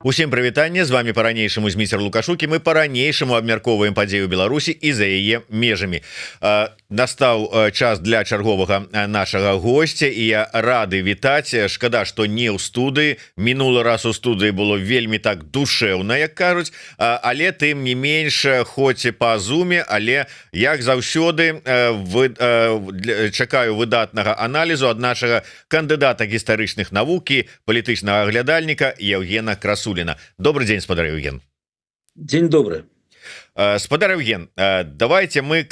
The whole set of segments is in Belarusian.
Усім прывітанне, з вами по-ранейшаму Зміцер Лукашукі. Мы по-ранейшаму абмяркоўваем падзею Беларусі і за яе межамі. Настаў час для чарговага нашага госця і я рады вітаць. Шкада, што не ў студыі. Мінулы раз у студыі было вельмі так душэўна, як кажуць, але тым не менш, хоць па зуме, але як заўсёды чакаю выдатнага аналізу ад нашага кандыдата гістарычных навук і палітычнага аглядальніка Евгена Красуліна. Добрый день, спадар Евген. День добрый. Спадар Евген, давайте мы,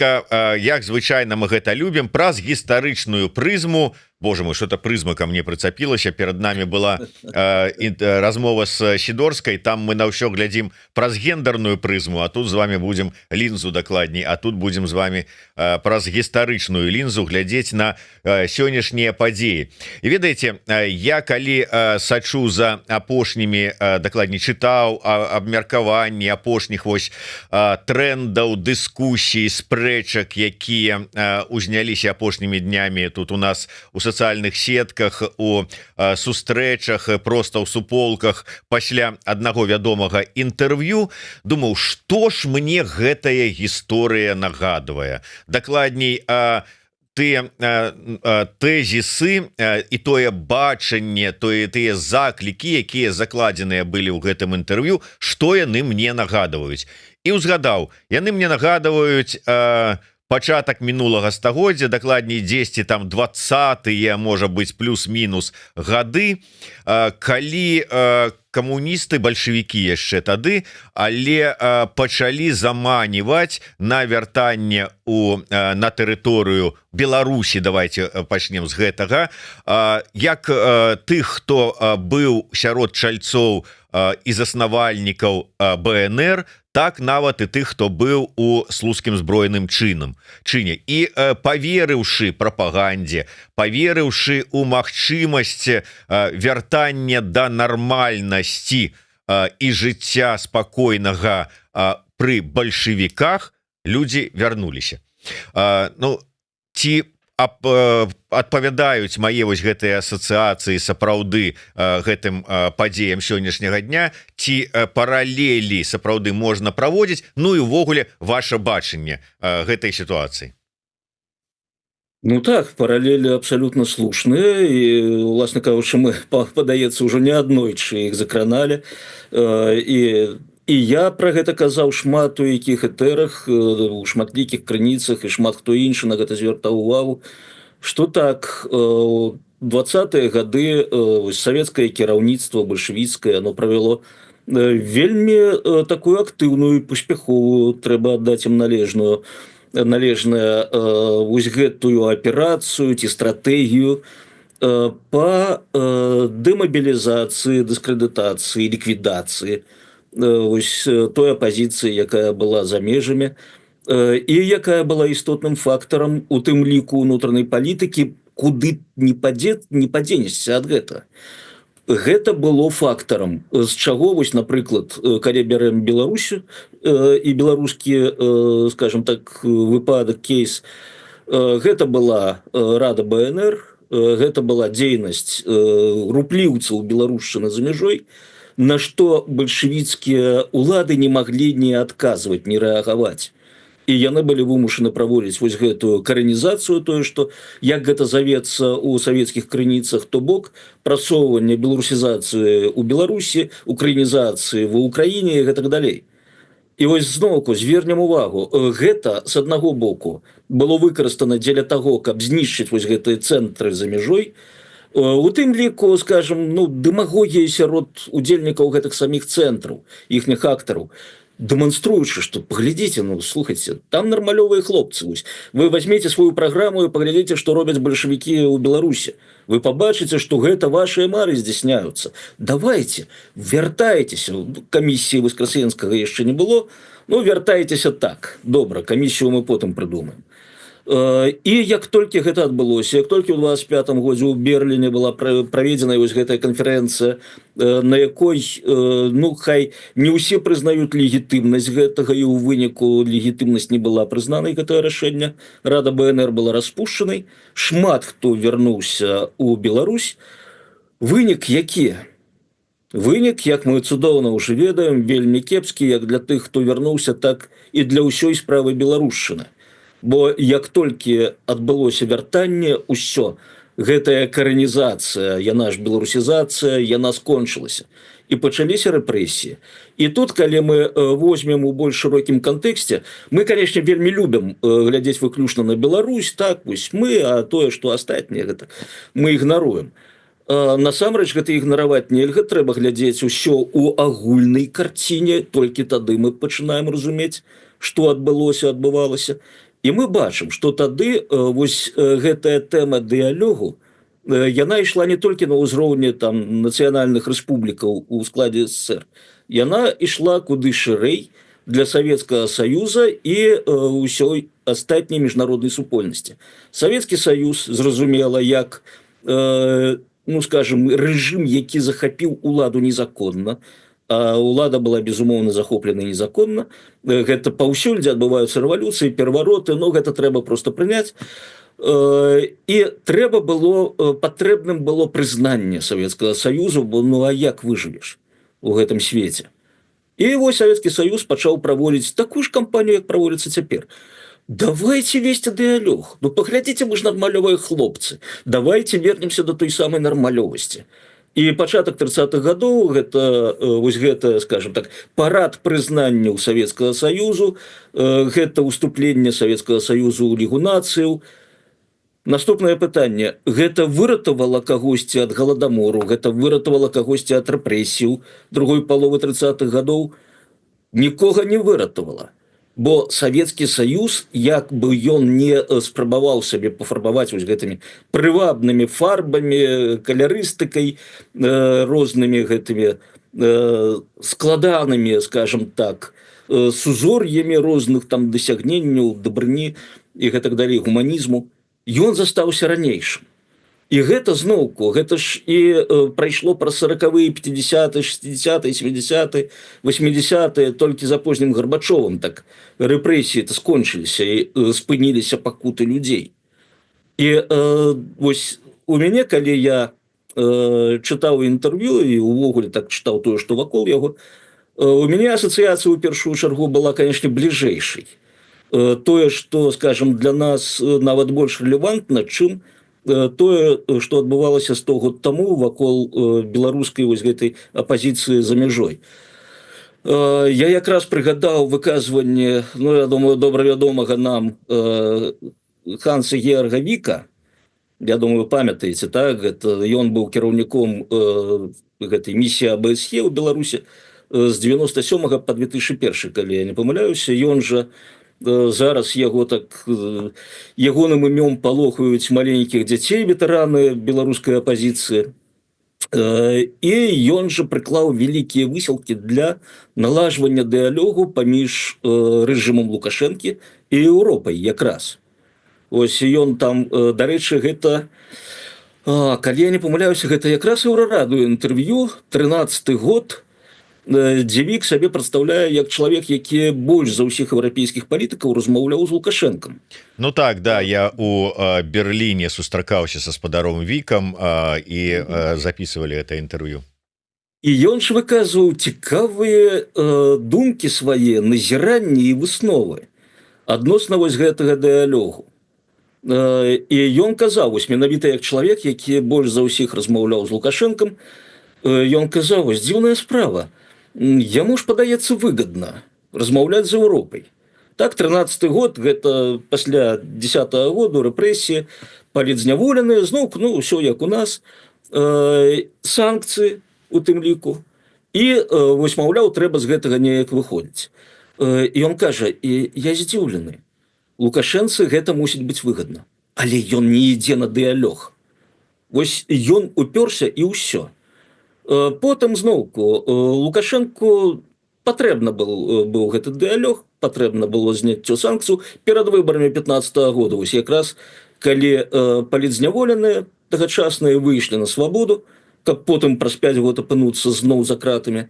як звычайна мы гэта любім, праз гістарычную прызму. Боже мой, что-то прызма ко мне прыцапілася. Перед нами была размова с Сидорской. Там мы на ўсё глядзім праз гендерную прызму, а тут з вами будем лінзу дакладней, а тут будем з вами праз гістарычную лінзу глядзець на сённяшнія падзеі. І ведаеце, я калі сачу за апошнімі, дакладней чытаў абмеркаванні апошніх вось трендаў, дыскусій, спрэчак, якія узняліся апошнімі днямі тут у нас у социальных сетках, у сустрэчах, просто ў суполках пасля аднаго вядомага інтэрв'ю, думаў, што ж мне гэтая гісторыя нагадвае. Дакладней, тэзісы і тое бачанне, тыя заклікі, якія закладзеныя былі ў гэтым інтэрв'ю, што яны мне нагадваюць. І ўзгадаў, яны мне нагадваюць пачатак мінулага стагоддзя, дакладней 10 там 20-е, можа быць плюс-мінус гады, калі камуністы, бальшавікі яшчэ тады, але пачалі заманіваць на вяртанне на тэрыторыю Беларусі. Давайте пачнем з гэтага. Як тых, хто быў сярод чальцоў і заснавальнікаў БНР, так нават і тых, хто быў у слуцкім збройным чыне. І паверыўшы прапагандзе, паверыўшы ў магчымасць вяртання да нармальнасці і жыцця спакойнага пры бальшавіках, людзі вярнуліся. Ці адпавядаюць мае вось гэтыя асацыяцыі сапраўды гэтым падзеям сённяшняга дня, ці паралелі сапраўды можна праводзіць, ну і ўвогуле ваше бачанне гэтай сітуацыі? Ну так, параллели абсолютно слушные, и, уласна кажучы, мы, падаецца, ўжо не аднойчы іх закраналі, і я пра гэта казаў шмат у якіх этэрах, у шматлікіх крыніцах, і шмат хто іншы на гэта звяртаў увагу, што так, у 20-е гады савецкае кіраўніцтва бальшавіцкае, оно правяло вельмі такую актыўную і паспяховую, трэба аддаць ім належную вось гэтую аперацыю ці стратэгію па дэмабілізацыі, дыскрэдытацыі, ліквідацыі вось той апазіцыі, якая была за межамі і якая была істотным фактарам у тым ліку ўнутранай палітыкі, куды не падзенешся ад гэтага. Гэта было фактарам, з чаго, вось, напрыклад, калі бярэм Беларусю і беларускі, скажем так, выпадак, кейс, гэта была рада БНР, гэта была дзейнасць рупліўцаў беларушчыны за мяжой, на што бальшавіцкія улады не маглі не адказваць, не рэагаваць. І яны былі вымушаны праводзіць вось гэтую каранізацыю, тое, што, як гэта завецца ў савецкіх крыніцах, то бок прасоўванне беларусізацыі ў Беларусі, украінізацыі ва Ўкраіне і гэтак далей. І вось зноўку звернем увагу, гэта з аднаго боку было выкарыстана дзеля таго, каб знішчыць вось гэтыя цэнтры за мяжой, у тым ліку, скажем, дэмагогія сярод удзельнікаў гэтых саміх цэнтраў, іхніх актараў, дэманструючы, што паглядзіце, слухайце, там нармалёвыя хлопцы. Вы возьмеце сваю праграму і паглядзіце, што робяць бальшавікі ў Беларусі. Вы пабачыце, што гэта вашыя мары здзяйсняюцца. Давайте, вяртайцеся. Камісіі Воскресенскага яшчэ не было, вяртайцеся так. Добра, камісію мы потым прыдумаем. І як толькі гэта адбылося, як толькі ў 25-м годзе ў Берліне была праведзена вось гэтая канферэнцыя, на якой, хай не ўсе прызнаюць легітымнасць гэтага, і ў выніку легітымнасць не была прызнанай, гэтае рашэнне, рада БНР была распушчанай, шмат хто вярнуўся ў Беларусь, вынік які? Вынік, як мы цудоўна ўжо ведаем, вельмі кепскі як для тых, хто вярнуўся, так і для ўсёй справы беларушчыны. Бо як толькі адбылося вяртанне, усё, гэтая каранізацыя, яна ж беларусізацыя, яна скончылася. І пачаліся рэпрэсіі. І тут, калі мы возьмем у больш шырокім кантэксце, мы, канешне, вельмі любім глядзець выключна на Беларусь, так, вось мы, а тое, што астатняе, гэта мы ігнаруем. Насамрэч гэта ігнараваць нельга, трэба глядзець усё ў агульнай карціне, толькі тады мы пачынаем разумець, што адбывалася. І мы бачым, што тады вось гэтая тэма дыялогу, яна ішла не толькі на ўзроўні там нацыянальных рэспублікаў у складзе СССР, яна ішла куды шырэй для Савецкага Саюза і ўсёй астатняй міжнароднай супольнасці. Савецкі Саюз, зразумела, як ну, скажем, рэжым, які захапіў уладу незаконна, а улада была, безумоўна, захоплена незаконна. Гэта паўсюль, дзе адбываюцца рэвалюцыі, перавароты, но гэта трэба проста прыняць. І патрэбным было прызнанне Савецкага Саюзу, бо ну а як выжывеш у гэтым свеце? І вось Савецкі Саюз пачаў праводзіць такую ж кампанію, як праводзіцца цяпер. Давайте вести диалог. Ну, поглядите, мы же нормалевые хлопцы. Давайте вернемся до той самой нормалевости. И пачаток 30-х годов, гэта, скажем так, парад прызнання Советского Союзу, гэта уступление Советского Союзу ў Лігу нацыяў. Наступнае пытанне. Гэта выратавала кагосьці ад галадамору, гэта выратавала кагосьці ад рэпрэсіў другой паловы 30-х годов. Нікога не выратавала. Бо Савецкі Саюз, як бы ён не спрабаваў сабе пафарбаваць вось гэтымі прывабнымі фарбамі, калярыстыкай, рознымі гэтымі складанымі, скажем так, сузор'ямі розных там дасягненняў, дабрыні і гэтак далей, гуманізму, ён застаўся ранейшым. І гэта зноўку, гэта ж і прайшло праз 40-е, 50-е, 60-е, 70-е, 80-е, толькі за познім Гарбачовым, так рэпрэсіі-то скончыліся і спыніліся пакуты людзей. І вось у мяне, калі я чытаў інтэрв'ю і ўвогуле так чытаў тое, што вакол яго, у мяне асацыяцыя ў першую чаргу была, канешне, бліжэйшай. Тое, што, скажем, для нас нават больш рэлевантна, чым тое, што адбывалася 100 год таму вакол беларускай вось гэтай апазіцыі за мяжой. Я якраз прыгадаў выказванне, ну, я думаю, добра вядомага нам Ханса Георга Віка, я думаю, памятаеце, так, ён быў кіраўніком гэтай місіі АБСЕ ў Беларусі з 97 па 2001, калі я не памыляюся, ён жа зараз яго так ягоным імём палохаюць маленькіх дзяцей ветэраны беларускай апазіцыі. І ён жа прыклаў вялікія высілкі для налажвання дыялогу паміж рэжымам Лукашэнкі і Еўропай якраз. Ось ён там, дарэчы, гэта, калі я не памыляюся, гэта якраз еўрарадыё інтэрв'ю, 13-й год, дзе Вік сабе прадстаўляе як чалавек, які больш за ўсіх еўрапейскіх палітыкаў размаўляў з Лукашэнкам. Ну так, да, я у Берліне сустракаўся са спадаром Вікам і записывалі гэта інтэрв'ю. І ён ж выказваў цікавыя думкі свае, назіранні і высновы адносна вось гэтага дыялогу. І ён казаў, вось менавіта як чалавек, які больш за ўсіх размаўляў з Лукашэнкам, ён казаў, вось дзіўная справа, яму ж падаецца выгадна размаўляць з Еўропай. Так, 13-й год, гэта пасля 10-го году, рэпрэсіі, палітзняволеныя, зноўку, ну, ўсё як у нас, санкцыі у тым ліку. І вось, маўляў, трэба з гэтага неяк выходзіць. І ён кажа, і я здзіўлены, Лукашэнцы гэта мусіць быць выгадна, але ён не ідзе на дыялог. Вось ён уперся і ўсё. Потым зноўку Лукашэнку патрэбна быў гэты дыялог, патрэбна было зняццё санкцыю перад выбарамі 15-го года, вось якраз калі палітзняволеныя тагачасныя выйшлі на свабоду, каб потым праз 5 год апынуцца зноў за кратамі.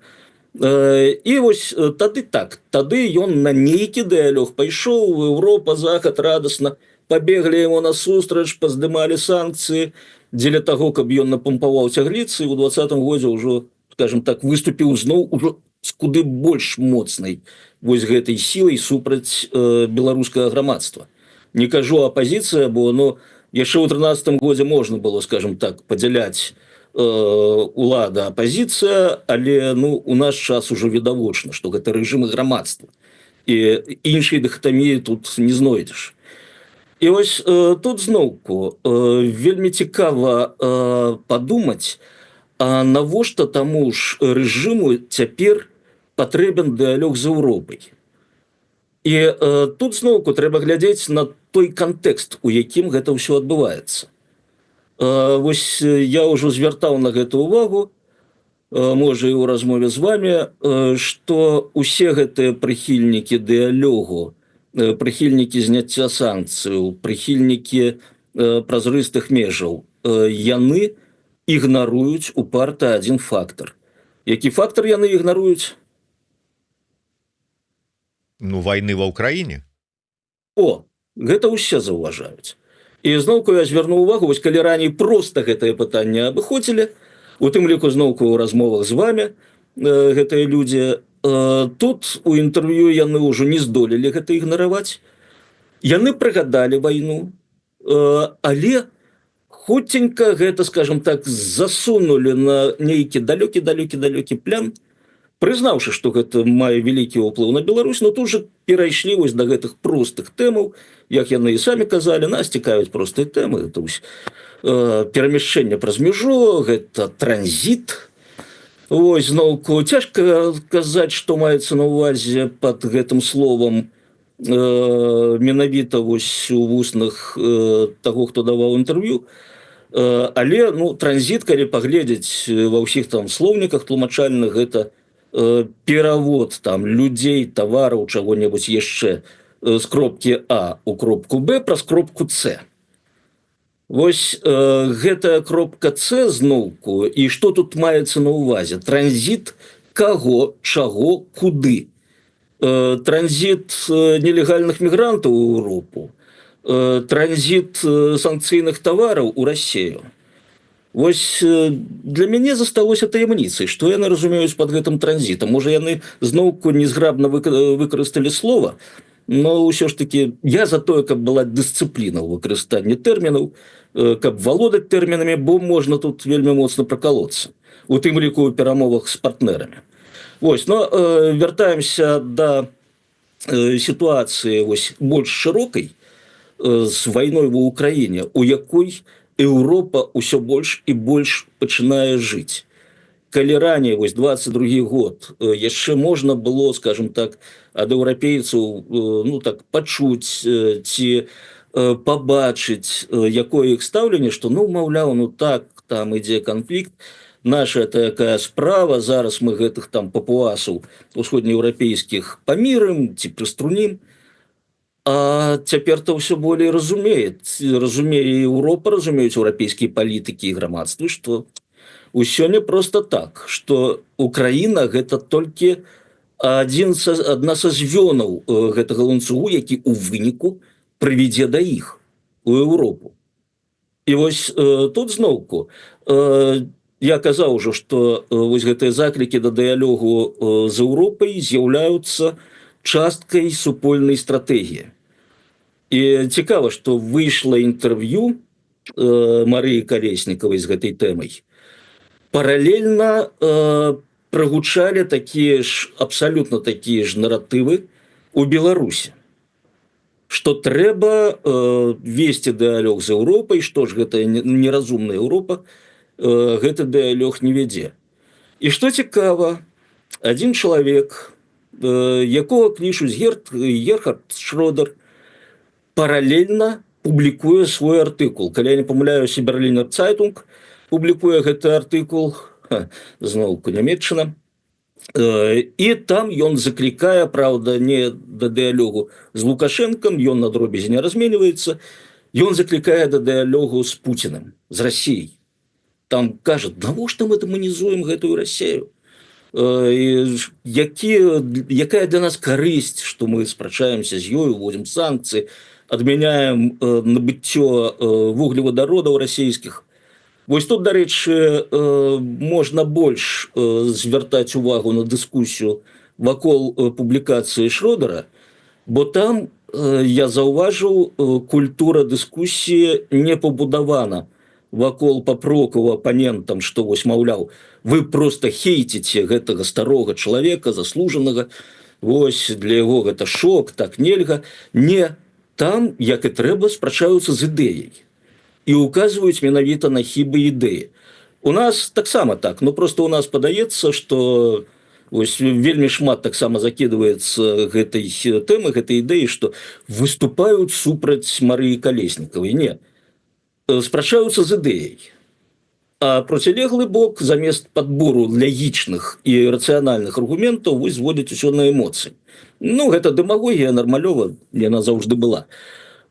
І вось тады ён на нейкі дыялог пайшоў, Еўропа, Захад радасна пабеглі яму насустрач, паздымалі санкцыі, дзеля таго, каб ён напампаваў цягліцы, у 20-м годзе ўжо скажем так, выступіў зноў ужо з куды больш моцнай вось гэтай сілай супраць беларускага грамадства. Не кажу апазіцыя, бо яшчэ ў 13 годзе можна было, скажем так, падзяляць улада апазіцыя, але у наш час ужо відавочна, што гэта рэжымы грамадства. І іншай дыхатаміі тут не знойдзеш. І вось тут зноўку вельмі цікава падумаць, а навошта таму ж рэжыму цяпер патрэбен дыялог з Еўропай. І тут зноўку трэба глядзець на той кантэкст, у якім гэта ўсё адбываецца. Вось я ўжо звяртаў на гэту увагу, можа і ў размове з вами, што усе гэтыя прыхільнікі дыялогу, прыхільнікі зняцця санкцыяў, прыхільнікі празрыстых межаў, яны ігнаруюць упарта адзін фактар. Які фактар яны ігнаруюць? Вайны ва ўкраіне. Гэта ўсе заўважаюць. І зноўку я звярну увагу, вось калі раней проста гэтае пытанне абыходзілі, у тым ліку зноўку ў размовах з вами гэтыя людзі, тут у інтэрв'ю яны ўжо не здолелі гэта ігнараваць. Яны прыгадалі вайну, але хуценька гэта, скажем так, засунули на нейкі далёкі план, прызнаўшы, што гэта мае вялікі ўплыў на Беларусь, тут же перайшлі вось да гэтых простых тэмаў, як яны і самі казалі, нас цікавяць простыя тэмы, это перамяшчэнне праз мяжу, гэта транзіт. Вось зноўку цяжка казаць, што маецца на ўвазе пад гэтым словам менавіта вось у вуснах таго, хто даваў інтэрв'ю. Але транзіт, калі паглядзець ва ўсіх там слоўніках тлумачальных, гэта перавод там людзей, тавараў, чаго-небудзь яшчэ з кропкі А у кропку Б праз кропку С. Вось гэтая кропка С зноўку, і што тут маецца на ўвазе? Транзіт каго, чаго, куды? Транзіт нелегальных мігрантаў у Еўропу, транзіт санкцыйных тавараў у Расію. Вось для мяне засталося таямніцай, што яны разумеюць пад гэтым транзітам. Можа, яны зноўку незграбна выкарысталі слова, но ўсё ж таки я за тое, каб была дысцыпліна ў выкарыстанні тэрмінаў, каб валодаць тэрмінамі, бо можна тут вельмі моцна пракалоцца, у тым ліку ў перамовах з партнерамі. Вось, вяртаемся да сітуацыі вось больш шырокай, з вайной ва ўкраіне, у якой Еўропа ўсё больш і больш пачынае жыць. Калі раней, вось 22 год, яшчэ можна было, скажем так, ад еўрапейцаў так пачуць ці пабачыць, якое іх стаўленне, што маўляў, так, там ідзе канфлікт, наша такая справа, зараз мы гэтых там папуасаў усходнееўрапейскіх памірым ці прыструнім. А цяпер-то ўсё болей разумее Еўропа, разумеюць еўрапейскія палітыкі і грамадствы, што ўсё не проста так, што Украіна гэта толькі адна са звёнаў гэтага ланцугу, які ў выніку прывядзе да іх у Еўропу. І вось тут зноўку я казаў ужо, што вось гэтыя заклікі да дыялогу з Еўропай з'яўляюцца часткай супольнай стратэгіі. І цікава, што выйшла інтэрв'ю Марыі Калеснікавай з гэтай тэмай. Паралельна прагучалі абсалютна такія ж наратывы ў Беларусі, што трэба весці дыялог з Еўропай, што ж гэта неразумная Еўропа гэты дыялог не вядзе. І што цікава, адзін чалавек, якога клічуць Герхард Шрёдер, паралельна публікуе свой артыкул. Калі я не памыляюся, Берлінер Цайтунг публікуе гэты артыкул, зноўку Нямецчына, і там ён заклікае, правда, не да дыялогу з Лукашэнкам, ён на дробязі не разменьваецца, ён заклікае да дыялогу з Пуцінам, з Расіяй. Там кажа, навошта мы дэманізуем гэтую Расію? Якая для нас карысць, што мы спрачаемся з ёй, уводзім санкцыі, адмяняем набыццё вуглевадародаў расійскіх. Вось тут, дарэчы, можна больш звяртаць увагу на дыскусію вакол публікацыі Шрёдера, бо там я заўважыў, культура дыскусіі не пабудавана вакол папрокаў апанентам, што вось маўляў, вы просто хейціце гэтага старога чалавека заслужанага, вось для яго гэта шок, так нельга. Не, там, як і трэба, спрачаюцца з ідэяй і указваюць менавіта на хібы ідэі. У нас таксама так, ну просто у нас падаецца, што вось вельмі шмат таксама закідваецца гэтай тэмы, гэтай ідэі, што выступаюць супраць Марыі Калеснікавай. Не, спрачаюцца з ідэяй. А процілеглы бок замест падбору лягічных і рацыянальных аргументаў вось зводзяць усё на эмоцыі. Ну гэта дэмагогія нармалёва, яна заўжды была.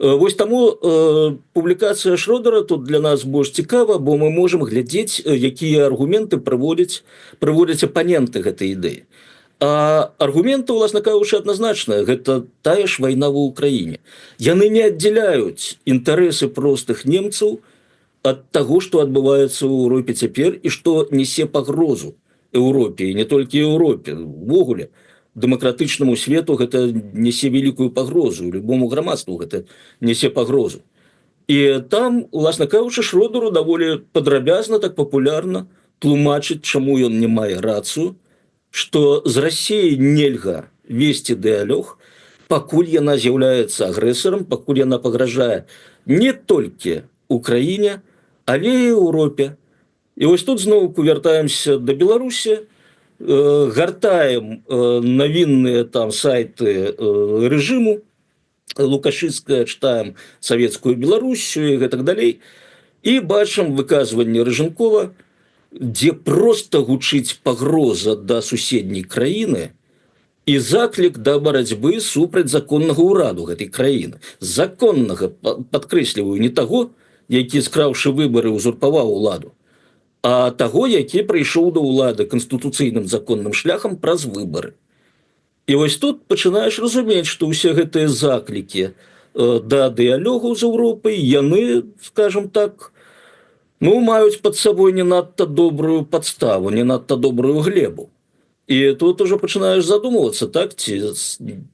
Вось таму публікацыя Шрёдера тут для нас больш цікава, бо мы можам глядзець, якія аргументы прыводзяць апаненты гэтай ідэі. А аргументы, уласна кажучы, адназначныя, гэта тая ж вайна ва ўкраіне. Яны не аддзяляюць інтарэсы простых немцаў ад таго, што адбываецца ў Еўропе цяпер і што несе пагрозу Еўропе, і не толькі Еўропе, увогуле. Дэмакратычнаму свету гэта несе вялікую пагрозу, любому грамадству гэта несе пагрозу. І там, уласна кажучы, Шрёдеру даволі падрабязна, так папулярна тлумачыць, чаму ён не мае рацыю, што з Расіяй нельга весці дыялог, пакуль яна з'яўляецца агрэсарам, пакуль яна пагражае не толькі Украіне, але і Еўропе. І вось тут зноўку вяртаемся да Беларусі, гартаем навінныя там сайты рэжыму лукашысцкая, чытаем савецкую Беларусію і гэтак далей, і бачым выказванне Рэжанкова, дзе проста гучыць пагроза да суседняй краіны і заклік да барацьбы супраць законнага ўраду гэтай краіны. Законнага, падкрэсліваю, не таго, які, скраўшы выбары, узурпаваў уладу, а таго, які прыйшоў да ўлады канстытуцыйным законным шляхам праз выбары. І вось тут пачынаеш разумець, што ўсе гэтыя заклікі да дыялогу з Еўропай, яны, скажем так, ну, маюць пад сабой не надта добрую падставу, не надта добрую глебу. І тут ужо пачынаеш задумвацца, так, ці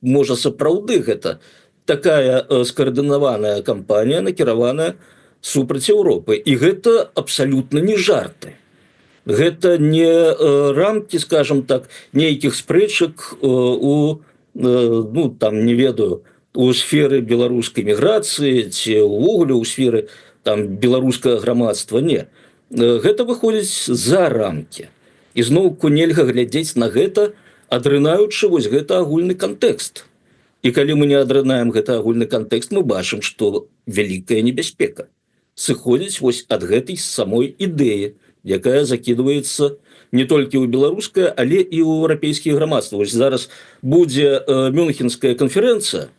можа сапраўды гэта такая скаардынаваная кампанія, накіраваная супраць Еўропы. І гэта абсалютна не жарты. Гэта не рамкі, скажем так, нейкіх спрэчак у, ну, там, не ведаю, у сферы беларускай міграцыі ці ўвогуле ў сферы там беларускага грамадства. Не. Гэта выходзіць за рамкі. І зноўку нельга глядзець на гэта, адрынаючы вось гэта агульны кантэкст. І калі мы не адрынаем гэта агульны кантэкст, мы бачым, што вялікая небяспека сыходзіць вось ад гэтай самой ідэі, якая закідваецца не толькі ў беларускае, але і ў еўрапейскія грамадства. Вось зараз будзе Мюнхенская канферэнцыя,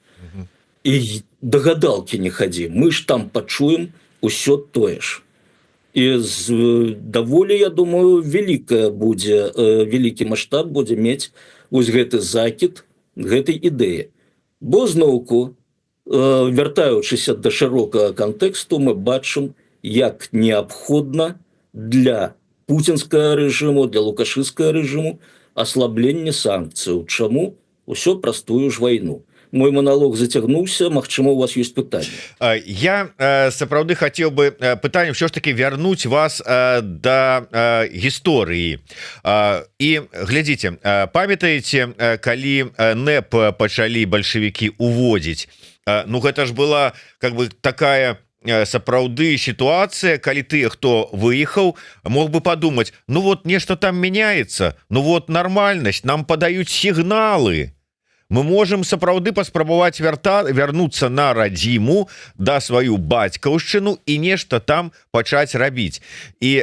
і да гадалкі не хадзі, мы ж там пачуем усё тое ж. І даволі, я думаю, вялікі маштаб будзе мець вось гэты закід гэтай ідэі. Бо зноўку, вяртаючыся да шырокага кантэксту, мы бачым, як неабходна для пуцінскага рэжыму, для лукашысцкага рэжыму аслабленне санкцыяў. Чаму? Усё праз тую ж вайну. Мой монолог зацягнуўся, магчыма, у вас ёсць пытанне. Я сапраўды хацеў бы пытаннем ўсё ж таки вярнуць вас да гісторыі. І глядзіце, памятаеце, калі НЭП пачалі бальшавікі уводзіць, ну гэта ж была как бы такая сапраўды сітуацыя, калі тыя, хто выехаў, мог бы падумаць, ну вот нешта там мяняецца, ну вот нармальнасць, нам падаюць сігналы. Мы можем сапраўды паспрабаваць вярнуцца на радзіму, да сваю бацькаўшчыну і нешта там пачаць рабіць. І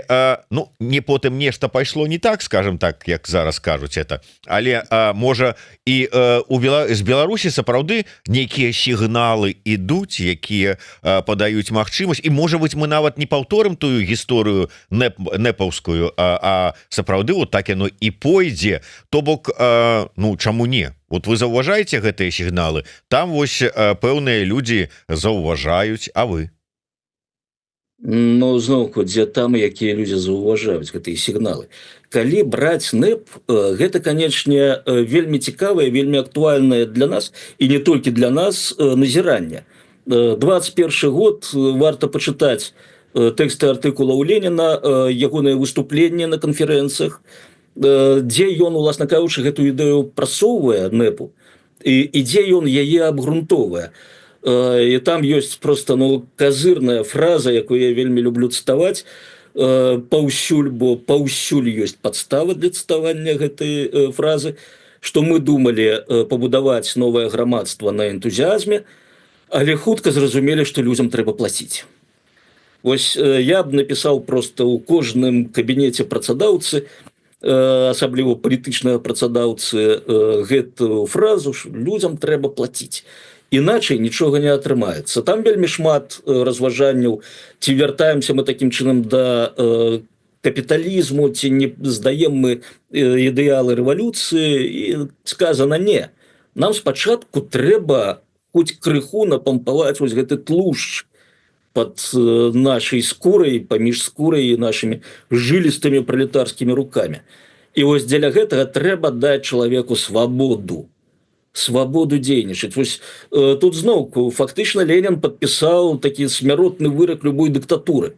ну, не потым нешта пайшло не так, скажем так, як зараз кажуць это, але можа і з Беларусі сапраўды нейкія сігналы ідуць, якія падаюць магчымасць, і можа быть мы нават не паўторым тую гісторыю нэпаўскую, а сапраўды вот так яно і пойдзе, то бок, ну чаму не? Вот вы заўважаеце гэтыя сігналы, там вось пэўныя людзі заўважаюць, а вы? Ну, зноўку, дзе там, якія людзі заўважаюць гэтыя сігналы. Калі браць НЭП, гэта, канечне, вельмі цікавае, вельмі актуальнае для нас і не толькі для нас назіранне. 21 год варта пачытаць тэксты артыкулаў Леніна, ягоныя выступленні на канферэнцыях, дзе ён, уласна кажучы, гэтую ідэю прасоўвае НЭПу, і дзе ён яе абгрунтоўвае. І там ёсць просто казырная фраза, якую я вельмі люблю цытаваць паўсюль, бо паўсюль ёсць падстава для цытавання гэтай фразы, што мы думалі пабудаваць новае грамадства на энтузіазме, але хутка зразумелі, што людзям трэба плаціць. Вось я б напісаў просто ў кожным кабінеце працадаўцы, асабліва палітычнага працадаўцы, гэтую фразу, што людзям трэба плаціць. Іначай нічога не атрымаецца. Там вельмі шмат разважанняў, ці вяртаемся мы такім чынам да капіталізму, ці не здаем мы ідэалы рэвалюцыі, і сказана не. Нам спачатку трэба хоць крыху напампаваць вось гэты тлушч под нашай скурай, паміж скурай і нашымі жылістымі пралетарскімі рукамі. І вось дзеля гэтага трэба даць чалавеку свабоду дзейнічаць. Вось тут зноўку фактычна Ленін падпісаў такі смяротны вырак любой дыктатуры.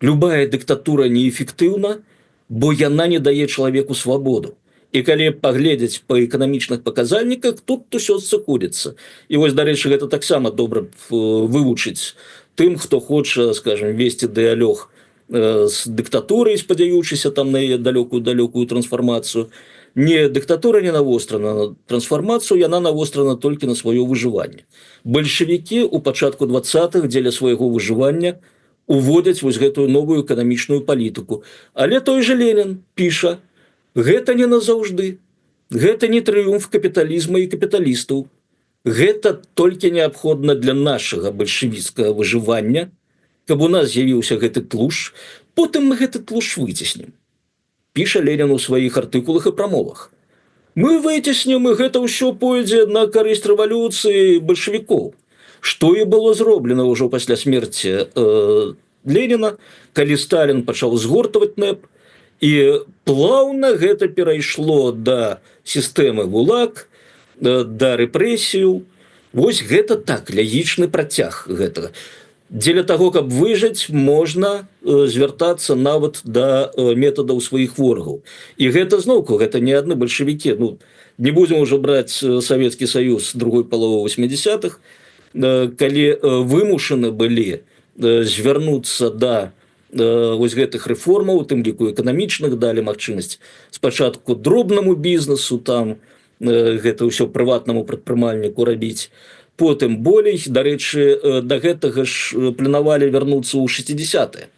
Любая дыктатура неэфектыўна, бо яна не дае чалавеку свабоду. І калі паглядзець па эканамічных паказальніках, тут усё сыходзіцца. І вось, дарэчы, гэта таксама добра вывучыць тым, хто хоча, скажем, весці дыялог з дыктатурай, спадзяючыся там на яе далёкую трансфармацыю. Не дыктатура не навострана на трансфармацыю, яна навострана толькі на сваё выжыванне. Бальшавікі ў пачатку 20-х дзеля свайго выжывання уводзяць вось гэтую новую эканамічную палітыку. Але той же Ленін піша: гэта не назаўжды, гэта не трыумф капіталізма і капіталістаў. Гэта толькі неабходна для нашага бальшавіцкага выжывання, каб у нас з'явіўся гэты тлушч, потым мы гэты тлушч выцеснім. Піша Ленін у сваіх артыкулах і прамовах. Мы выцеснім, і гэта ўсё пойдзе на карысць рэвалюцыі бальшавікоў. Што і было зроблена ўжо пасля смерці Леніна, калі Сталін пачаў згортваць НЭП, і плаўна гэта перайшло да сістэмы ГУЛАГ, да рэпрэсіяў. Вось гэта так, лягічны працяг гэтага. Дзеля таго, каб выжыць, можна звяртацца нават да метадаў сваіх ворагаў. І гэта зноўку, гэта не адны бальшавікі. Не будзем ужо браць Савецкі Саюз другой паловы 80-х, калі вымушаны былі звярнуцца да вось гэтых рэформаў, у тым ліку эканамічных, далі магчымасць спачатку дробнаму бізнесу, там гэта ўсё прыватнаму прадпрымальніку рабіць, потым болей. Дарэчы, да гэтага ж планавалі вярнуцца ў 60-е,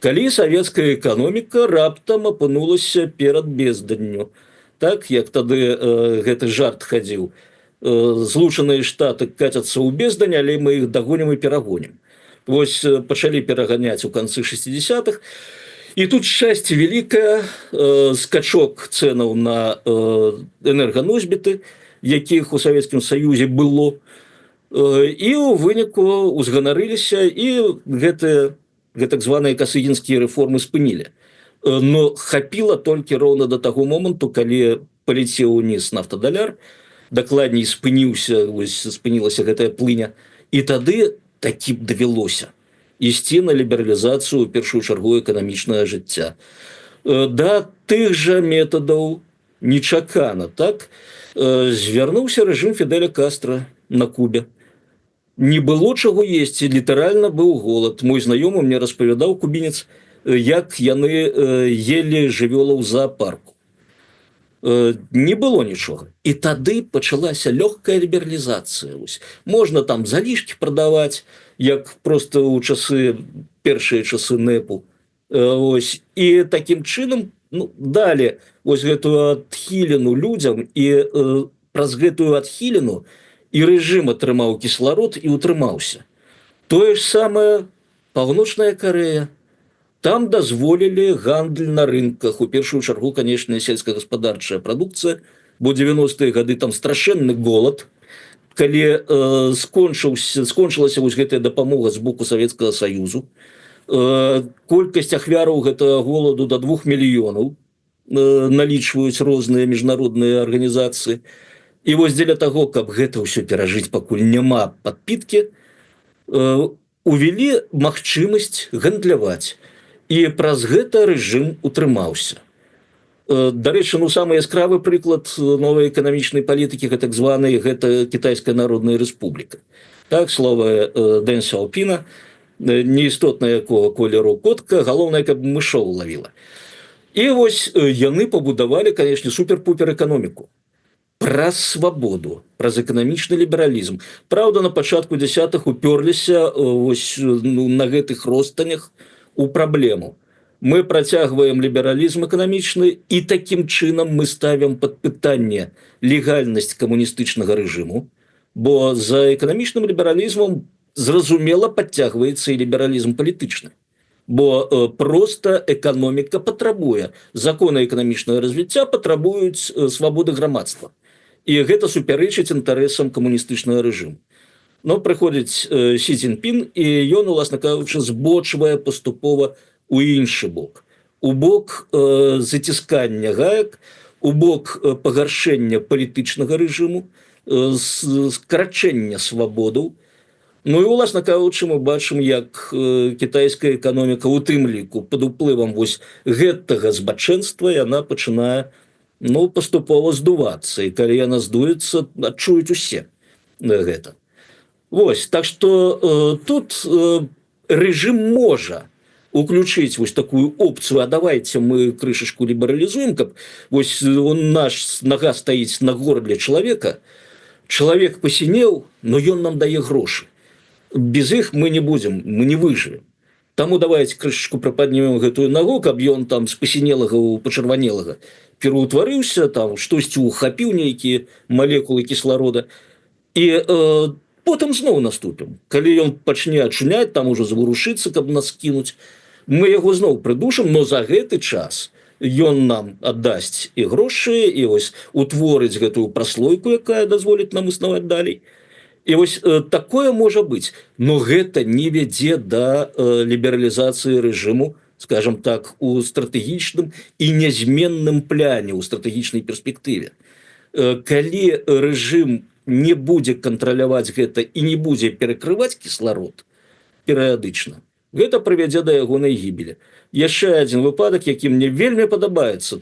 калі савецкая эканоміка раптам апынулася перад безданню. Так, як тады гэты жарт хадзіў: Злучаныя Штаты кацяцца ў бездань, але мы іх дагонім і перагонім. Вось пачалі пераганяць у канцы 60-х, і тут шчасце вялікае, скачок цэнаў на энерганосьбіты, якіх у Савецкім Саюзе было, і ў выніку узганарыліся, і гэтыя гэтак званыя касыгінскія рэформы спынілі. Но хапіла толькі роўна да таго моманту, калі паляцеў уніз нафтадаляр, дакладней спынілася гэтая плыня, і тады такі б давялося ісці на лібералізацыю, у першую чаргу, эканамічнага жыцця. Да тых жа метадаў нечакана, так, звярнуўся рэжым Фідэля Кастра на Кубе. Не было чаго есці, літаральна быў голад. Мой знаёмы мне распавядаў, кубінец, як яны елі жывёлаў у зоапарку. Не было нічога. І тады пачалася лёгкая лібералізацыя. Можна там залішкі прадаваць, як проста ў першыя часы НЭПу. І такім чынам далі вось гэтую адхілену людзям, і праз гэтую адхілену і рэжым атрымаў кісларод і ўтрымаўся. Тое ж самае Паўночная Карэя. Там дазволілі гандаль на рынках, у першую чаргу, канечне, сельскагаспадарчая прадукцыя, бо 90-е гады там страшэнны голад. Калі скончылася вось гэтая дапамога з боку Савецкага Саюзу, колькасць ахвяраў гэтага голаду до 2 мільёнаў налічваюць розныя міжнародныя арганізацыі. І вось дзеля таго, каб гэта ўсё перажыць, пакуль няма падпіткі, увялі магчымасць гандляваць. І праз гэта рэжым утрымаўся. Дарэчы, самы яскравы прыклад новай эканамічнай палітыкі так званай гэта Кітайская Народная Рэспубліка. Так, слова Дэн Сяопіна, неістотна якого колеру котка, галоўнае, каб мышоў лавіла. І вось яны пабудавалі, канешне, супер-пупер эканоміку. Праз свабоду, праз эканамічны лібералізм. Праўда, на пачатку дзясятых уперліся на гэтых ростанях у праблему. Мы працягваем лібералізм эканамічны, і такім чынам мы ставім пад пытанне легальнасць камуністычнага рэжыму, бо за эканамічным лібералізмам зразумела падцягваецца і лібералізм палітычны. Бо проста эканоміка патрабуе, законы эканамічнага развіцця патрабуюць свабоды грамадства. І гэта супярэчыць інтарэсам камуністычнага рэжыму. Но прыходзіць Сі Цзіньпін, і ён, уласна кажучы, збочвае паступова у іншы бок. У бок заціскання гаек, у бок пагаршэння палітычнага рэжыму, скарачэння свабодаў. І, уласна кажучы, мы бачым, як кітайская эканоміка, у тым ліку, пад уплывам гэтага збачэнства, яна пачынае паступова здувацца. І калі яна здуецца, адчуюць усе гэта. Вось, так што тут рэжым можа уключыць такую опцыю, а давайте мы крышачку лібералізуем, каб наш нага стаіць на горле чалавека, чалавек пасінеў, но ён нам дае грошы. Без іх мы не будзем, мы не выжывем. Таму давайте крышачку прападнём гэтую нагу, каб ён там з пасінелага ў пачырванелага пераўтварыўся, там штосьці ухапіў, нейкія малекулы кісларода, і потым зноў наступім. Калі ён пачне ачуняць, там ужо заварушыцца, каб нас кінуць, мы яго зноў прыдушым, но за гэты час ён нам аддасць і грошы, і утворыць гэтую праслойку, якая дазволіць нам існаваць далей. І такое можа быць, но гэта не вядзе да лібералізацыі рэжыму, скажем так, у стратэгічным і нязменным пляне, у стратэгічнай перспектыве. Калі рэжым не будзе кантраляваць гэта і не будзе перакрываць кісларод перыядычна, гэта прывядзе да ягонай гібелі. Яшчэ адзін выпадак, які мне вельмі падабаецца,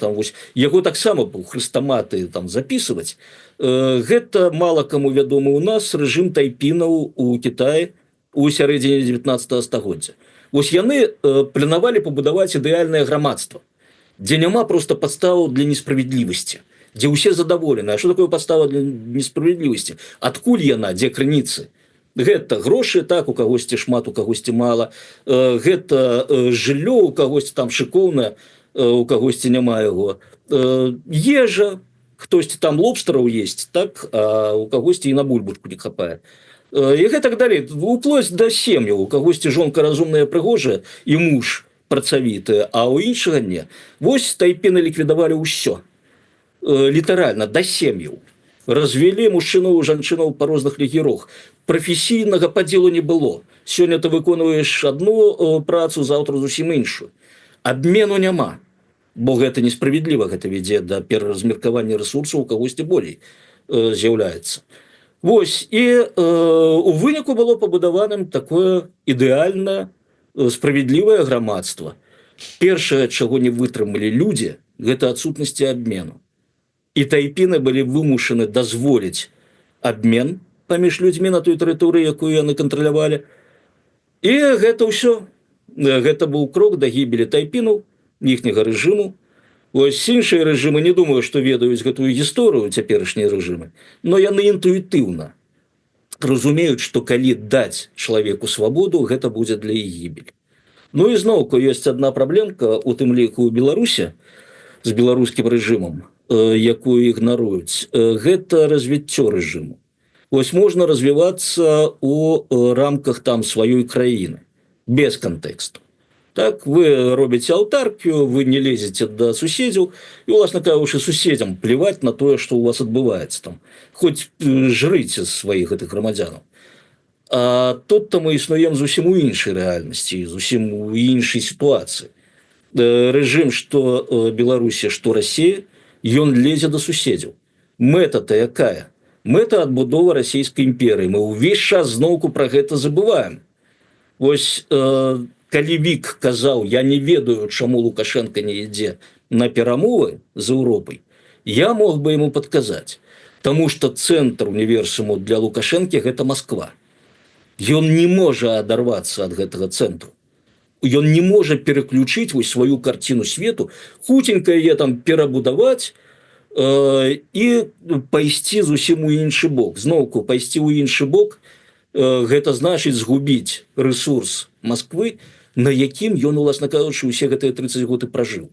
яго таксама у хрэстаматы запісваць, гэта мала каму вядомы ў нас рэжым тайпінаў у Кітаі у сярэдзіне 19 стагоддзя. Яны планавалі пабудаваць ідэальнае грамадства, дзе няма проста падставаў для несправядлівасці, дзе ўсе задаволены. А што такое падстава для несправядлівасці? Адкуль яна, дзе крыніцы? Гэта грошы, так, у кагосьці шмат, у кагосьці мала. Гэта жыллё, у кагосьці там шыкоўна, у кагосьці няма яго. Ежа, хтосьці там лобстараў есть, так, а у кагосьці і на бульбушку не хапае. І гэтак далей, уплоть да сем'яў, у кагосьці жонка разумная, прыгожая, і муж працавіты, а ў іншага не. Тайпіны ліквідавалі ўсё. Літаральна, да сем'яў. Развялі мужчынаў і жанчынаў па розных легірах. Прафесійнага падзелу не было. Сёння ты выконваеш адну працу, заўтра зусім іншую. Абмену няма, бо гэта несправядліва, гэта вядзе да пераразмеркавання рэсурсаў, у кагосьці болей з'яўляецца. І у выніку было пабудаваным такое ідэальнае, справядлівае грамадства. Першае, чаго не вытрымалі людзі, гэта адсутнасці абмену. І тайпіны былі вымушаны дазволіць абмен паміж людзьмі на той тэрыторыі, якую яны кантралявалі. І гэта ўсё. Гэта быў крок да гібелі тайпінаў, іхняга рэжыму. Іншыя рэжымы, не думаю, што ведаюць гэтую гісторыю, цяперашнія рэжымы, но яны інтуітыўна разумеюць, што калі даць чалавеку свабоду, гэта будзе для іх гібель. І зноўку ёсць адна праблемка, у тым ліку ў Беларусі, з беларускім рэжымам, якую ігнаруюць, гэта развіццё рэжыму. Можна развівацца ў рамках там сваёй краіны, без кантэксту. Так, вы робіце аўтаркію, вы не лезеце да суседзяў, і, уласна кажучы, суседзям плеваць на тое, што ў вас адбываецца там. Хоць жрыце сваіх гэтых грамадзянаў. А тут-то мы існуем зусім у іншай рэальнасці, зусім у іншай сітуацыі. Рэжым, што Беларусі, што Расія, ён лезе да суседзяў. Мэта-то якая? Мэта адбудова расійскай імперыі. Мы ўвесь час зноўку пра гэта забываем. Вось калі Вік казаў, я не ведаю, чаму Лукашенко не ідзе на перамовы з Еўропай, я мог бы яму падказаць. Таму што цэнтр універсуму для Лукашэнкі гэта Масква. Ён не можа адарвацца ад гэтага цэнтру. Ён не можа пераключыць вось сваю карціну свету, хуценька яе там перабудаваць і пайсці зусім у іншы бок. Зноўку пайсці ў іншы бок гэта значыць згубіць рэсурс Масквы, на якім ён, уласна кажучы, усе гэтыя 30 год і пражыў.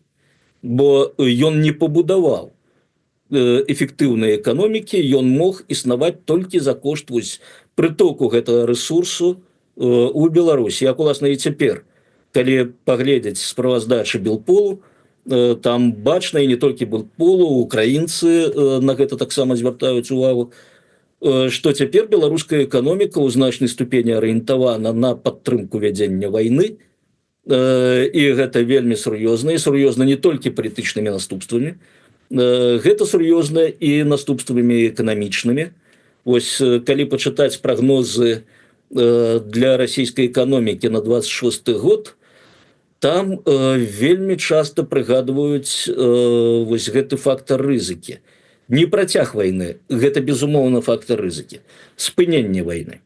Бо ён не пабудаваў эфектыўнай эканомікі, ён мог існаваць толькі за кошт вось прытоку гэтага рэсурсу у Беларусі. Як, уласна, і цяпер, калі паглядзець справаздачы Белполу, там бачна, і не толькі Белполу, украінцы на гэта таксама звяртаюць увагу, што цяпер беларуская эканоміка ў значнай ступені арыентавана на падтрымку вядзення вайны, і гэта вельмі сур'ёзна, і сур'ёзна не толькі палітычнымі наступствамі, гэта сур'ёзна і наступствамі эканамічнымі. Вось калі пачытаць прагнозы для расійскай эканомікі на 26 год, там вельмі часта прыгадваюць вось гэты фактар рызыкі. Не працяг вайны, гэта безумоўна фактар рызыкі, спыненне вайны.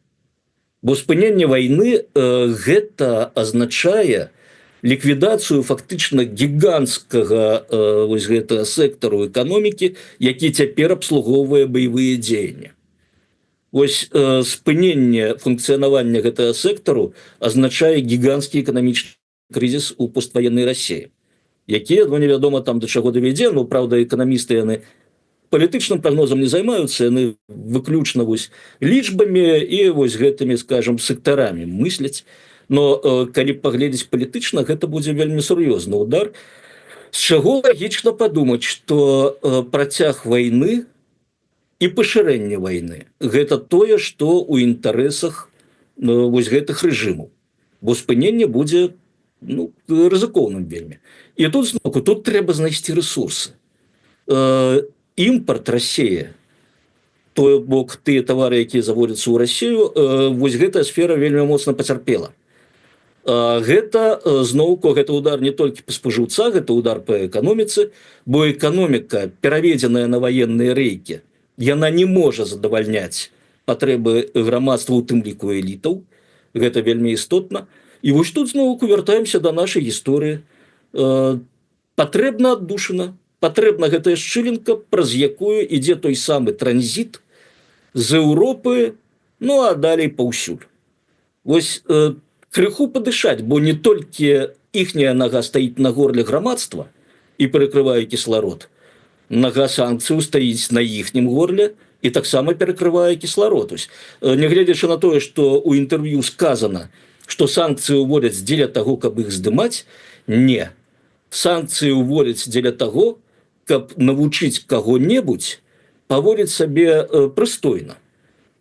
Бо спыненне вайны гэта азначае ліквідацыю фактычна гіганцкага вось гэтага сектару эканомікі, які цяпер абслугоўвае баявыя дзеянні. Вось спыненне функцыянавання гэтага сектару азначае гіганцкі эканамічны крызіс у постваеннай Расіі, які, невядома там да чаго давядзе, праўда, эканамісты яны палітычным прагнозам не займаюцца, яны выключна вось лічбамі і вось гэтымі, скажам, сектарамі мысляць. Но калі паглядзець палітычна, гэта будзе вельмі сур'ёзны удар, з чаго лагічна падумаць, што працяг вайны і пашырэнне вайны гэта тое, што ў інтарэсах вось гэтых рэжымаў, бо спыненне будзе рызыкоўным вельмі. І тут зноўку тут трэба знайсці рэсурсы. Імпарт Расіі, той бок тыя тавары, якія заводзяцца ў Расію, вось гэтая сфера вельмі моцна пацярпела. Гэта зноўку гэта удар не толькі па спажыўца, гэта удар па эканоміцы, бо эканоміка, пераведзеная на ваенныя рэйкі, яна не можа задавальняць патрэбы грамадства, у тым ліку элітаў. Гэта вельмі істотна. І вось тут зноўку вяртаемся да нашай гісторыі. Патрэбна аддушына, патрэбна гэтая шчылінка, праз якую ідзе той самы транзіт з Еўропы, а далей паўсюль. Вось крыху падышаць, бо не толькі іхняя нага стаіць на горле грамадства і перакрывае кісларод, нага санкцыяў стаіць на іхнім горле і таксама перакрывае кісларод. Нягледзячы на тое, што ў інтэрв'ю сказана, што санкцыі ўводзяць дзеля таго, каб іх здымаць, не. Санкцыі ўводзяць дзеля таго, каб навучыць каго-небудзь паводзіць сабе прыстойна.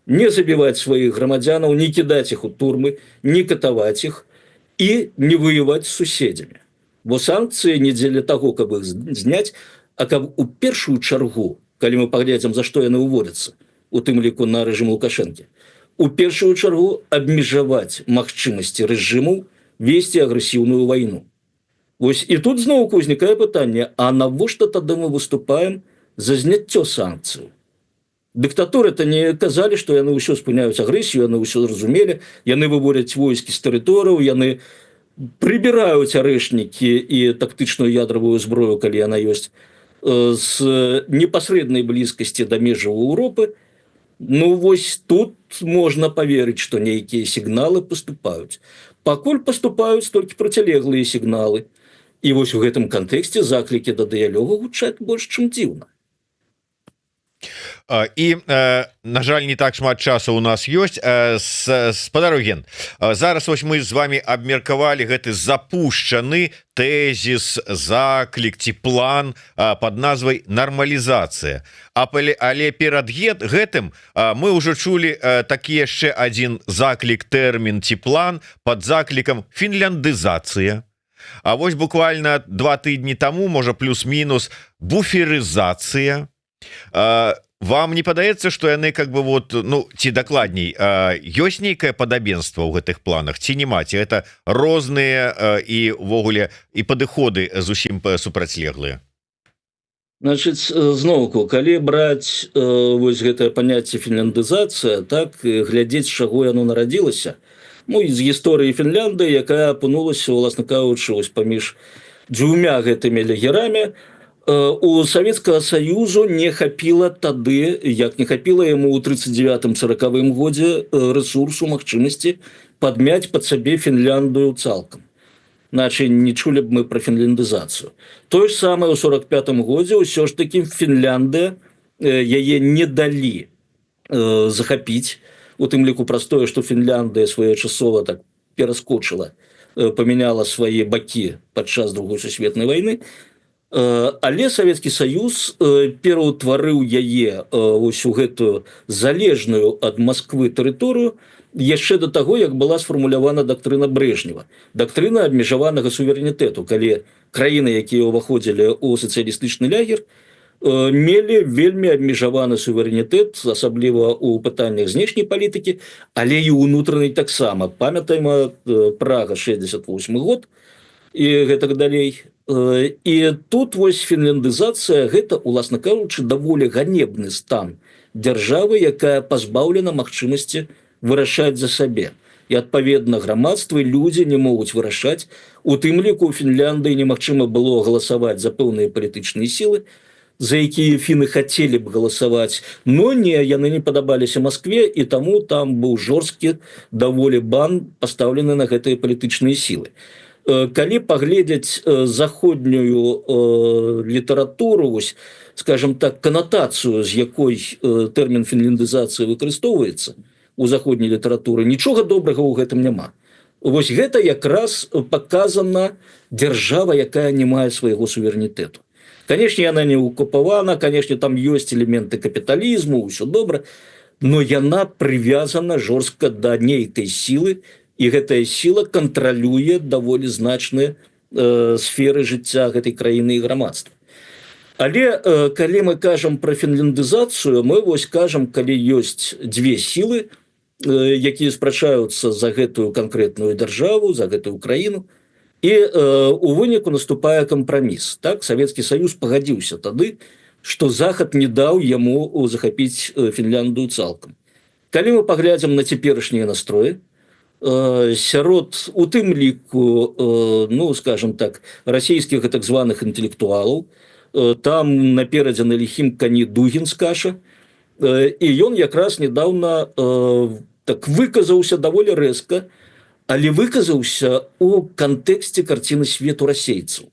Не забіваць сваіх грамадзянаў, не кідаць іх у турмы, не катаваць іх і не ваяваць з суседзямі. Бо санкцыі не дзеля таго, каб іх зняць, а каб у першую чаргу, калі мы паглядзім, за што яны ўводзяцца, у тым ліку на рэжым Лукашэнкі, у першую чаргу абмежаваць магчымасці рэжымаў весці агрэсіўную вайну. Вось і тут зноўку ўзнікае пытанне, а навошта тады мы выступаем за зняццё санкцыяў? Дыктатуры-то не казалі, што яны ўсё спыняюць агрэсію, яны ўсё зразумелі, яны выводзяць войскі з тэрыторыяў, яны прыбіраюць арэшнікі і тактычную ядравую зброю, калі яна ёсць, з непасрэднай блізкасці да межаў Еўропы. Вось тут можна паверыць, што нейкія сігналы паступаюць. Пакуль паступаюць толькі процілеглыя сігналы. І вось у гэтым кантэксце заклікі да дыялогу гучаць больш, чым дзіўна. І на жаль, не так шмат часу у нас ёсць. Спадар Евген, зараз вось мы з вами абмеркавалі гэты запушчаны тэзіс, заклік ці план под назвай нармалізацыя. Але перад гэтым мы ўжо чулі такі яшчэ адзін заклік, тэрмін ці план под заклікам фінляндызацыя. А вось буквально 2 тыдні таму, можа плюс-мінус, буферызацыя. Вам не падаецца, што яны как бы вот, ну, ці дакладней, ёсць нейкае падабенства ў гэтых планах ці няма, ці гэта розныя і увогуле і падыходы зусім супрацьлеглыя? Значит, зноўку, калі браць вось гэтае паняцце фінляндызацыя, так, глядзець, з чаго яно нарадзілася, ну, з гісторыі Фінляндыі, якая апынулася, уласна кажучы, вось паміж дзвюмя гэтымі лагерамі, у Савецкага Саюзу не хапіла тады, як не хапіла яму ў 39-40 годзе рэсурсу, магчымасці падмяць пад сабе Фінляндыю цалкам. Значит, не чулі б мы пра фінляндызацыю. Тое ж самае ў 45 годзе ўсё ж такі Фінляндыя яе не далі захапіць, у тым ліку праз тое, што Фінляндыя своечасова так пераскочыла, памяняла свае бакі падчас Другой сусветнай вайны. Але Савецкі Саюз пераўтварыў яе вось у гэтую залежную ад Масквы тэрыторыю яшчэ да таго, як была сфармулявана дактрына Брэжнева, дактрына абмежаванага суверэнітэту, калі краіны, якія ўваходзілі ў сацыялістычны лягер, мелі вельмі абмежаваны суверэнітэт, асабліва ў пытаннях знешняй палітыкі, але і ўнутранай таксама. Памятаем, Прага 68 год і гэтак далей. І тут вось фінляндызацыя гэта, уласна кажучы, даволі ганебны стан дзяржавы, якая пазбаўлена магчымасці вырашаць за сабе. І адпаведна грамадства і людзі не могуць вырашаць. У тым ліку у Фінляндыі немагчыма было галасаваць за пэўныя палітычныя сілы, за якія фіны хацелі б галасаваць, но не, яны не падабаліся Маскве, і таму там быў жорсткі даволі бан пастаўлены на гэтыя палітычныя сілы. Калі паглядзець заходнюю літаратуру, вось, скажем так, канатацыю, з якой тэрмін фінляндызацыі выкарыстоўваецца у заходняй літаратуры, нічога добрага ў гэтым няма. Вось гэта якраз паказана дзяржава, якая не мае свайго суверэнітэту. Канешне, яна не укупавана, канешне, там ёсць элементы капіталізму, ўсё добра, но яна прывязана жорстка да нейкай сілы, і гэтая сіла кантралюе даволі значныя сферы жыцця гэтай краіны і грамадства. Але калі мы кажам пра фінляндызацыю, мы вось кажам, калі ёсць дзве сілы, якія спрачаюцца за гэтую канкрэтную дзяржаву, за гэтую краіну, і у выніку наступае кампраміс. Так, Савецкі Саюз пагадзіўся тады, што Захад не даў яму захапіць Фінляндыю цалкам. Калі мы паглядзім на цяперашнія настроі, сярод, у тым ліку, ну, скажем так, расійскіх так званых інтэлектуалаў, там наперадзе на ліхім кані Дугін скача, і ён якраз недавно так выказаўся даволі рэзка, але выказаўся у кантэксце карціны свету расейцаў,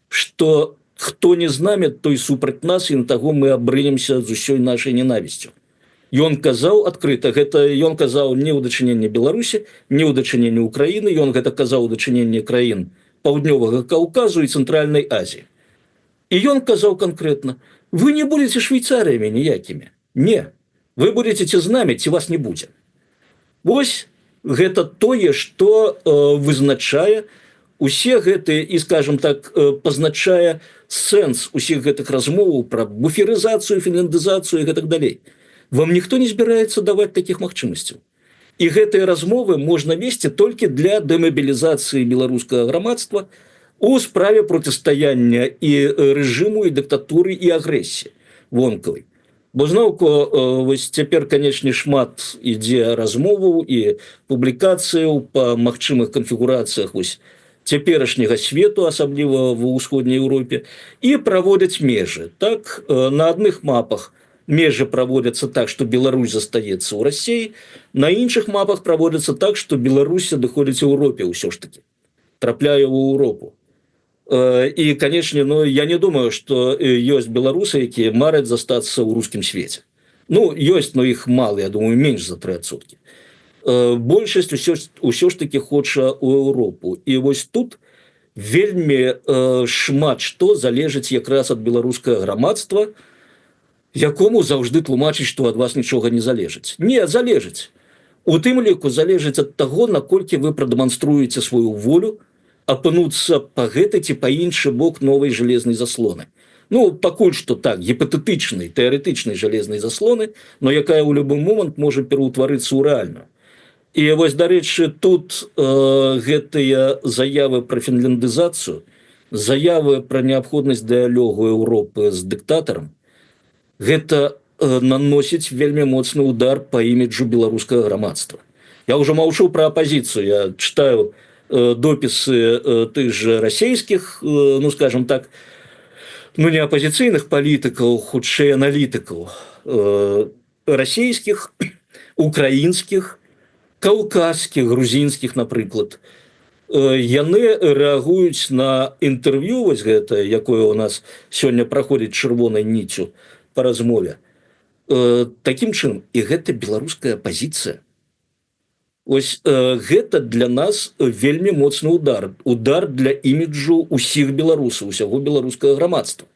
што хто не з намі, той супраць нас, і на таго мы абрынемся з усёй нашай ненавісцю. Ён казаў адкрыта, гэта ён казаў не ў дачыненні Беларусі, не ў дачыненні Украіны, ён гэта казаў у дачыненні краін Паўднёвага Каўказу і Цэнтральнай Азіі. І ён казаў канкрэтна: вы не будете швейцарыямі ніякімі. Не, вы будете з намі, ці вас не будзе. Вось гэта тое, што вызначае усе гэтыя, і, скажем так, пазначае сэнс усіх гэтых размоваў пра буферызацыю, фінляндызацыю і гэтак далей. Вам ніхто не збіраецца даваць такіх магчымасцяў. І гэтыя размовы можна весці толькі для дэмабілізацыі беларускага грамадства у справе процістаяння і рэжыму, і дыктатуры, і агрэсіі вонкавай. Бо зноўку, вось цяпер, канечне, шмат ідзе размоваў і публікацыяў па магчымых канфігурацыях вось цяперашняга свету, асабліва ва ўсходняй Еўропе, і праводзяць межы. Так, на адных мапах межы праводзяцца так, што Беларусь застаецца ў Расіі, на іншых мапах праводзяцца так, што Беларусь адыходзіць у Еўропе ўсё ж такі, трапляе ў Еўропу. И, конечно, ну, я не думаю, что есть белорусы, которые марят застаться в русском свете. Ну, есть, но их мало, я думаю, меньше за 3%. Большасць ўсё ж таки хоча ў Еўропу. І вось тут вельмі шмат што залежыць якраз ад беларускага грамадства, якому заўжды тлумачыць, што ад вас нічога не залежыць. Не, залежыць. У тым ліку залежыць ад таго, наколькі вы прадэманструеце сваю волю апынуцца па гэты ці па іншы бок новай жалезнай заслоны. Ну, пакуль што так, гіпатэтычнай, тэарэтычнай жалезнай заслоны, но якая ў любы момант можа пераўтварыцца ў рэальную. І вось, дарэчы, тут гэтыя заявы пра фінляндызацыю, заявы пра неабходнасць дыялогу Еўропы з дыктатарам, гэта наносіць вельмі моцны удар па іміджу беларускага грамадства. Я ўжо маўчу пра апазіцыю, я чытаю допісы тых жа расійскіх, ну, скажем так, ну, не апазіцыйных палітыкаў, хутчэй аналітыкаў, расійскіх, украінскіх, каўказскіх, грузінскіх, напрыклад. Яны рэагуюць на інтэрв'ю, вось гэта, якое ў нас сёння праходзіць чырвонай ніццю па размове, такім чынам, і гэта беларуская апазіцыя. Ось гэта для нас вельмі моцны удар. Удар для іміджу ўсіх беларусаў, усяго беларускага грамадства.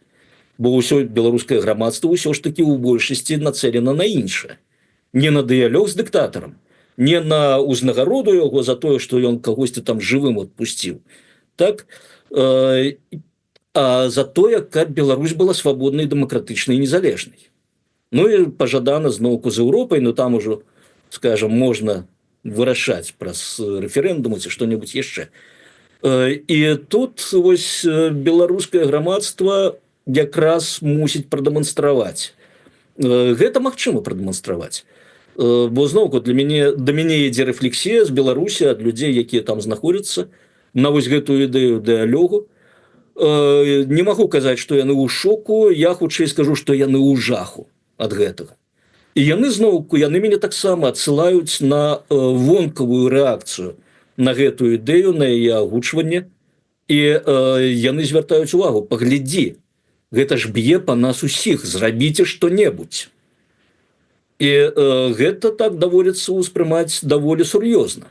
Бо ўсё беларускае грамадства ўсё ж такі ў большасці нацелена на іншае. Не на дыялог з дыктатарам, не на ўзнагароду яго за тое, што ён кагосьці там жывым адпусціў, так? А за тое, каб Беларусь была свабоднай, дэмакратычнай і незалежнай. Ну і пажадана зноўку з Еўропай, но там ужо, скажем, можна вырашаць праз рэферэндумы ці што-небудзь яшчэ. І тут вось беларускае грамадства якраз мусіць прадэманстраваць. Гэта магчыма прадэманстраваць. Бо зноўку да мяне ідзе рэфлексія з Беларусі ад людзей, якія там знаходзяцца на вось гэтую ідэю дыялогу. Не магу казаць, што яны ў шоку, я хутчэй скажу, што яны ў жаху ад гэтага. І яны зноўку, яны мяне таксама адсылаюць на вонкавую рэакцыю на гэтую ідэю, на яе агучванне, і яны звяртаюць увагу: паглядзі, гэта ж б'е па нас усіх, зрабіце што-небудзь. І гэта так даводзіцца ўспрымаць даволі сур'ёзна,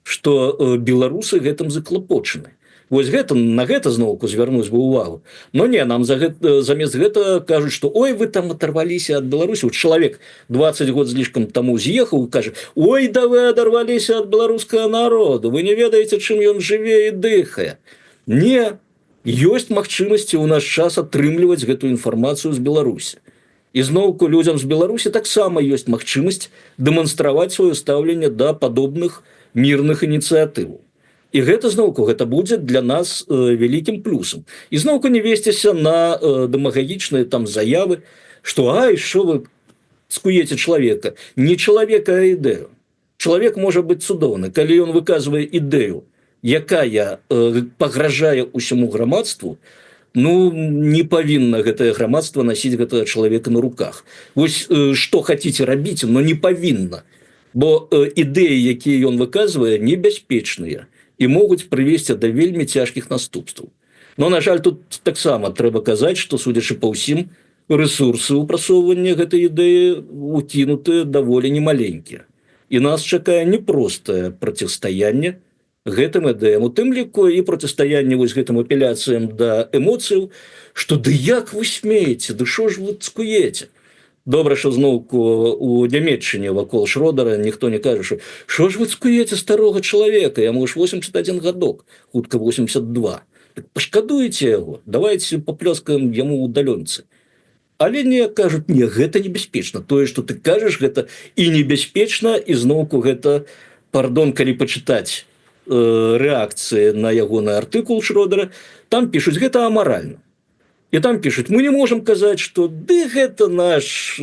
што беларусы гэтым заклапочаны. Вось гэта, на гэта зноўку звярнуць бы ўвагу. Но не, нам замест гэта кажуць, што ой, вы там адарваліся ад Беларусі. Чалавек 20 год з лішкам таму з'ехаў і кажа: ой, да вы адарваліся ад беларускага народу, вы не ведаеце, чым ён жыве і дыхае. Не, ёсць магчымасці ў наш час атрымліваць гэтую інфармацыю з Беларусі. І зноўку людзям з Беларусі таксама ёсць магчымасць дэманстраваць сваё стаўленне да падобных мірных ініцыятываў. І гэта зноўку, гэта будзе для нас вялікім плюсам. І зноўку не весціся на дэмагагічныя там заявы, што ай, што вы скуеце чалавека. Не чалавека, а ідэю. Чалавек можа быць цудоўны, калі ён выказвае ідэю, якая пагражае ўсяму грамадству, ну, не павінна гэтае грамадства насіць гэтага чалавека на руках. Вось што хаціце рабіць, но не павінна. Бо ідэі, якія ён выказвае, небяспечныя і могуць прывесці да вельмі цяжкіх наступстваў. Но, на жаль, тут таксама трэба казаць, што, судзячы па ўсім, рэсурсы ўпрасоўвання гэтай ідэі укінутыя даволі немаленькія. І нас чакае непростае процістаянне гэтым ідэям, у тым ліку і процістаянне вось гэтым апеляцыям да эмоцыяў, што ды як вы смееце, ды што ж вы цкуеце? Добра, што зноўку у Нямецчыне вакол Шродера ніхто не кажа, што ж вы цкуеце старога чалавека, яму ж 81 гадок, хутка 82. Так пашкадуеце яго, давайце паплёскаем яму ў далёнцы. Але не кажуць: не, гэта небяспечна. Тое, што ты кажаш, гэта і небяспечна, і зноўку гэта, пардон, калі пачытаць рэакцыі на ягоны артыкул Шродера, там пішуць: гэта амаральна. І там пішуць: мы не можам казаць, што ды гэта наш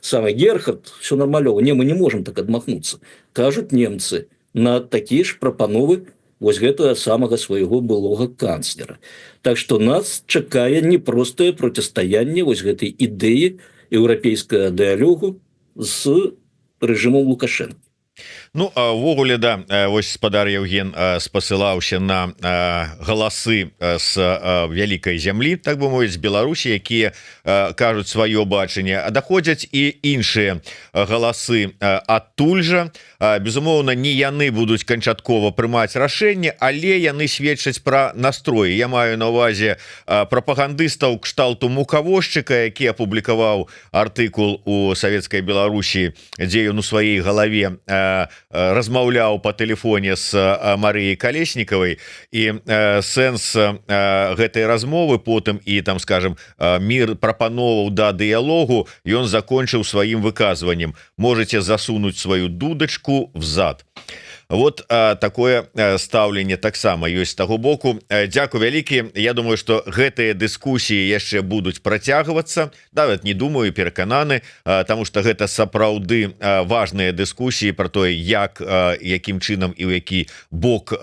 самы Герхард, все нармалёва. Не, мы не можам так адмахнуцца. Кажуць немцы на такія ж прапановы вось гэтага самага свайго былога канцлера. Так што нас чакае непростае процістаянне вось гэтай ідэі еўрапейскага дыялогу з рэжымом Лукашэнкі. Ну увогуле да вось спадар Евген спасылаўся на галасы з вялікай зямлі, так бы мовіць, Беларусі, якія кажуць сваё бачанне, а даходзяць і іншыя галасы адтуль жа. Безумоўна, не яны будуць канчаткова прымаць рашэнне, але яны сведчаць пра настроі. Я маю на увазе прапагандыстаў кшталту мукавозчыка, які апублікаваў артыкул у Савецкай Беларусі, дзе ён у сваёй галаве размаўляў по тэлефоне с Марыяй Калеснікавай, і сэнс гэтай размовы потым і там, скажем, мір прапановаў да дыялогу ён закончыў сваім выказваннем: можете засунуть сваю дудачку в зад. Вот такое стаўленне таксама ёсць з таго боку. Дзякуй вялікі. Я думаю, што гэтыя дыскусіі яшчэ будуць працягвацца. Нават не думаю, перакананы, таму што гэта сапраўды важныя дыскусіі пра тое, як, якім чынам і ў які бок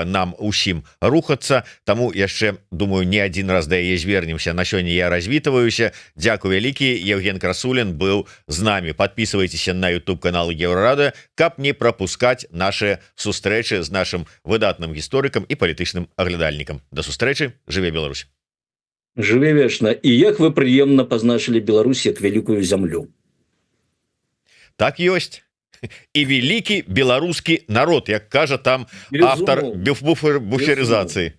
нам усім рухацца. Таму яшчэ, думаю, не адзін раз да яе звернемся. На сёння я развітваюся. Дзякуй вялікі. Евген Красулін быў з намі. Подписывайтеся на YouTube канал Еўрарада, каб не пропускаць наши сустрэчы з нашим выдатным гісторыкам і палітычным аглядальнікам. Да сустрэчы. Жыве Беларусь. Жыве вечна. І як вы прыемна пазначылі Беларусь як вялікую зямлю. Так ёсць. І вялікі беларускі народ, як кажа там автор буферызацыі.